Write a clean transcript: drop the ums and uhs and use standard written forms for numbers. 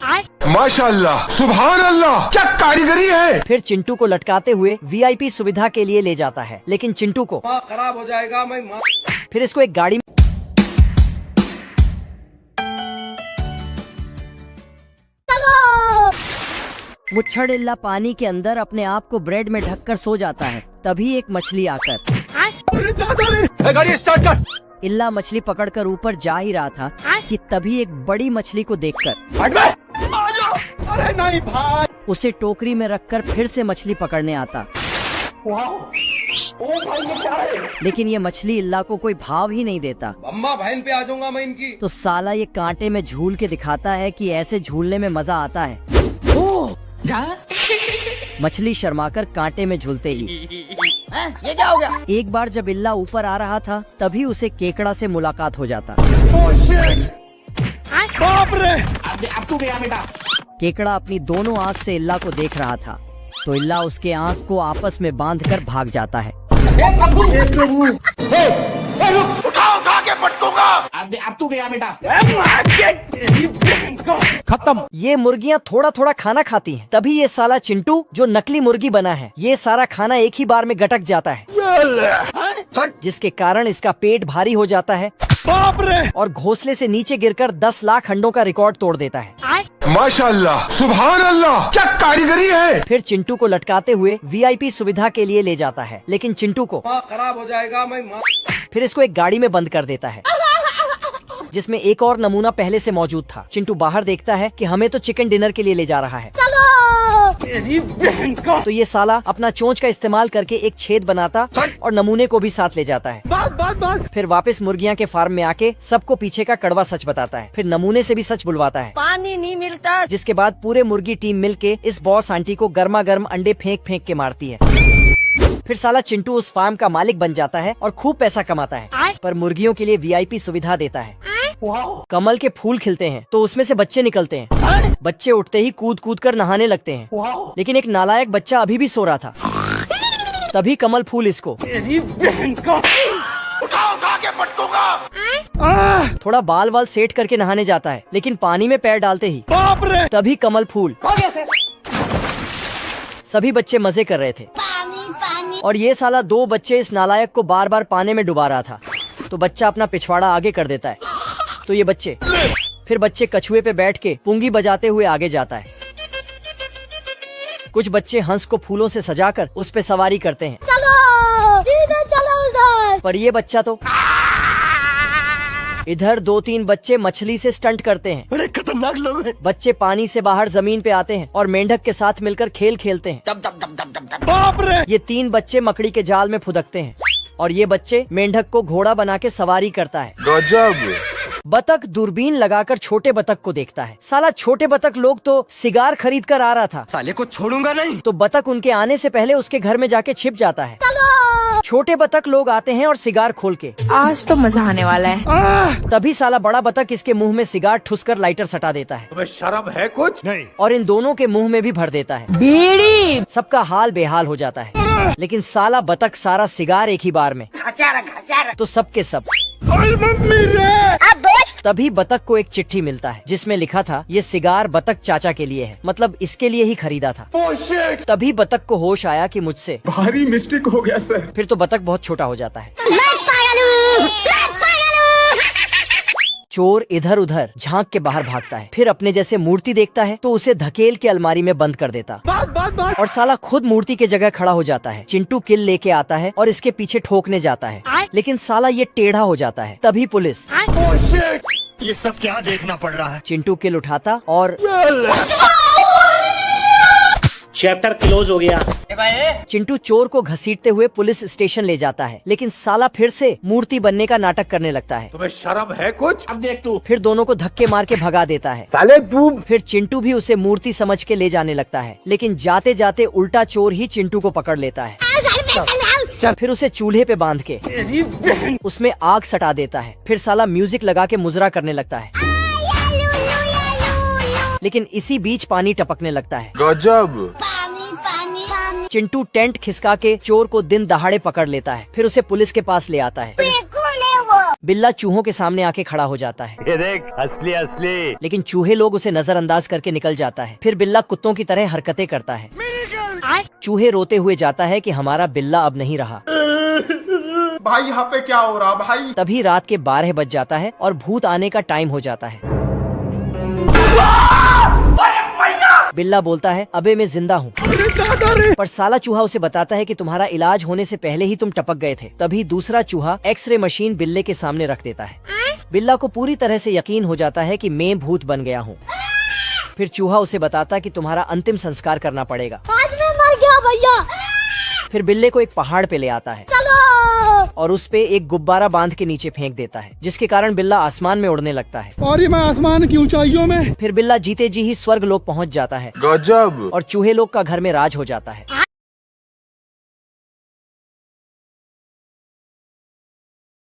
माशाअल्लाह, सुभान अल्लाह, क्या कारीगरी है। फिर चिंटू को लटकाते हुए VIP सुविधा के लिए ले जाता है, लेकिन चिंटू को खराब हो जाएगा। फिर इसको एक गाड़ी मुच्छड़िल्ला पानी के अंदर अपने आप को ब्रेड में ढककर सो जाता है। तभी एक मछली आकर गाड़ी स्टार्ट कर। इल्ला मछली पकड़कर ऊपर जा ही रहा था कि तभी एक बड़ी मछली को देखकर अरे नहीं भाई। उसे टोकरी में रखकर फिर से मछली पकड़ने आता। ओ भाई ये क्या है? लेकिन ये मछली इल्ला को कोई भाव ही नहीं देता। अम्मा बहन पे आ जाऊंगा मैं इनकी। तो साला ये कांटे में झूल के दिखाता है कि ऐसे झूलने में मजा आता है। मछली शर्माकर कांटे में झूलते ही ये क्या हो गया? एक बार जब इल्ला ऊपर आ रहा था तभी उसे केकड़ा से मुलाकात हो जाता। बाप रे। अब तू गया बेटा। केकड़ा अपनी दोनों आँख से इल्ला को देख रहा था तो इल्ला उसके आँख को आपस में बांधकर भाग जाता है। उठा के पटकूंगा। अब तू गया बेटा। खत्म। ये मुर्गियाँ थोड़ा थोड़ा खाना खाती हैं। तभी ये साला चिंटू जो नकली मुर्गी बना है ये सारा खाना एक ही बार में गटक जाता है, जिसके कारण इसका पेट भारी हो जाता है बाप रे। और घोंसले से नीचे गिरकर 10 लाख अंडों का रिकॉर्ड तोड़ देता है। माशाअल्लाह, सुभान अल्लाह, क्या कारीगरी है। फिर चिंटू को लटकाते हुए VIP सुविधा के लिए ले जाता है, लेकिन चिंटू को खराब हो जाएगा। फिर इसको एक गाड़ी में बंद कर देता है जिसमें एक और नमूना पहले से मौजूद था। चिंटू बाहर देखता है कि हमें तो चिकन डिनर के लिए ले जा रहा है। तो ये साला अपना चोंच का इस्तेमाल करके एक छेद बनाता और नमूने को भी साथ ले जाता है। फिर वापस मुर्गियां के फार्म में आके सबको पीछे का कड़वा सच बताता है। फिर नमूने से भी सच बुलवाता है। पानी नहीं मिलता। जिसके बाद पूरे मुर्गी टीम मिलके इस बॉस आंटी को गर्मा गर्म अंडे फेंक फेंक के मारती है। फिर साला चिंटू उस फार्म का मालिक बन जाता है और खूब पैसा कमाता है, पर मुर्गियों के लिए VIP सुविधा देता है। कमल के फूल खिलते हैं तो उसमें से बच्चे निकलते हैं। बच्चे उठते ही कूद कूद कर नहाने लगते हैं, लेकिन एक नालायक बच्चा अभी भी सो रहा था। तभी कमल फूल इसको उठा के पटकूंगा। थोड़ा बाल वाल सेट करके नहाने जाता है, लेकिन पानी में पैर डालते ही बाप रे। तभी कमल फूल। सभी बच्चे मजे कर रहे थे और ये साला 2 बच्चे इस नालायक को बार बार पानी में डुबा रहा था। तो बच्चा अपना पिछवाड़ा आगे कर देता है तो ये बच्चे फिर बच्चे कछुए पे बैठ के पुंगी बजाते हुए आगे जाता है। कुछ बच्चे हंस को फूलों से सजाकर उस पे सवारी करते हैं। चलो उधर। पर ये बच्चा तो इधर 2-3 बच्चे मछली से स्टंट करते हैं। अरे खतरनाक लोग हैं। बच्चे पानी से बाहर जमीन पे आते हैं और मेंढक के साथ मिलकर खेल खेलते हैं। बाप रे। ये 3 बच्चे मकड़ी के जाल में फुदकते हैं और ये बच्चे मेंढक को घोड़ा बना के सवारी करता है। गजब। बतख दूरबीन लगाकर छोटे बतख को देखता है। साला छोटे बतख लोग तो सिगार खरीद कर आ रहा था। साले को छोड़ूंगा नहीं। तो बतख उनके आने से पहले उसके घर में जाके छिप जाता है। छोटे बतख लोग आते हैं और सिगार खोल के आज तो मजा आने वाला है। तभी साला बड़ा बतख इसके मुंह में सिगार ठुसकर लाइटर सटा देता है। तुम्हें शर्म है कुछ? नहीं। और इन दोनों के मुंह में भी भर देता है। बीड़ी। सबका हाल बेहाल हो जाता है, लेकिन साला बतख सारा सिगार एक ही बार में तो सबके सब। मम्मी रे। तभी बतख को एक चिट्ठी मिलता है जिसमें लिखा था ये सिगार बतख चाचा के लिए है, मतलब इसके लिए ही खरीदा था। तभी बतख को होश आया कि मुझसे भारी मिस्टेक हो गया सर। फिर तो बतख बहुत छोटा हो जाता है। चोर इधर उधर झांक के बाहर भागता है, फिर अपने जैसे मूर्ति देखता है तो उसे धकेल के अलमारी में बंद कर देता और साला खुद मूर्ति के जगह खड़ा हो जाता है। चिंटू किल लेके आता है और इसके पीछे ठोकने जाता है, लेकिन साला ये टेढ़ा हो जाता है। तभी पुलिस ये सब क्या देखना पड़ रहा है। चिंटू किल उठाता और चैप्टर क्लोज हो गया। चिंटू चोर को घसीटते हुए पुलिस स्टेशन ले जाता है, लेकिन साला फिर से मूर्ति बनने का नाटक करने लगता है। तुम्हें शर्म है कुछ? अब देख तू। फिर दोनों को धक्के मार के भगा देता है। साले तू। फिर चिंटू भी उसे मूर्ति समझ के ले जाने लगता है, लेकिन जाते जाते उल्टा चोर ही चिंटू को पकड़ लेता है। फिर उसे चूल्हे पे बांध के उसमें आग सटा देता है। फिर साला म्यूजिक लगा के मुजरा करने लगता है, लेकिन इसी बीच पानी टपकने लगता है। गजब। चिंटू टेंट खिसका के चोर को दिन दहाड़े पकड़ लेता है। फिर उसे पुलिस के पास ले आता है। बिल्ला चूहों के सामने आके खड़ा हो जाता है। ये देख, असली असली। लेकिन चूहे लोग उसे नजरअंदाज करके निकल जाता है। फिर बिल्ला कुत्तों की तरह हरकतें करता है। चूहे रोते हुए जाता है कि हमारा बिल्ला अब नहीं रहा। भाई यहाँ पे क्या हो रहा भाई? तभी रात के 12 बज जाता है और भूत आने का टाइम हो जाता है। बिल्ला बोलता है, अबे मैं जिंदा हूँ। पर साला चूहा उसे बताता है कि तुम्हारा इलाज होने से पहले ही तुम टपक गए थे। तभी दूसरा चूहा एक्सरे मशीन बिल्ले के सामने रख देता है। बिल्ला को पूरी तरह से यकीन हो जाता है कि मैं भूत बन गया हूँ। फिर चूहा उसे बताता है कि तुम्हारा अंतिम संस्कार करना पड़ेगा। आज मैं मर गया भैया। फिर बिल्ले को एक पहाड़ पे ले आता है चलो। और उस पे एक गुब्बारा बांध के नीचे फेंक देता है, जिसके कारण बिल्ला आसमान में उड़ने लगता है। और मैं आसमान की ऊंचाइयों में। फिर बिल्ला जीते जी ही स्वर्ग लोक पहुंच जाता है गजब। और चूहे लोग का घर में राज हो जाता है।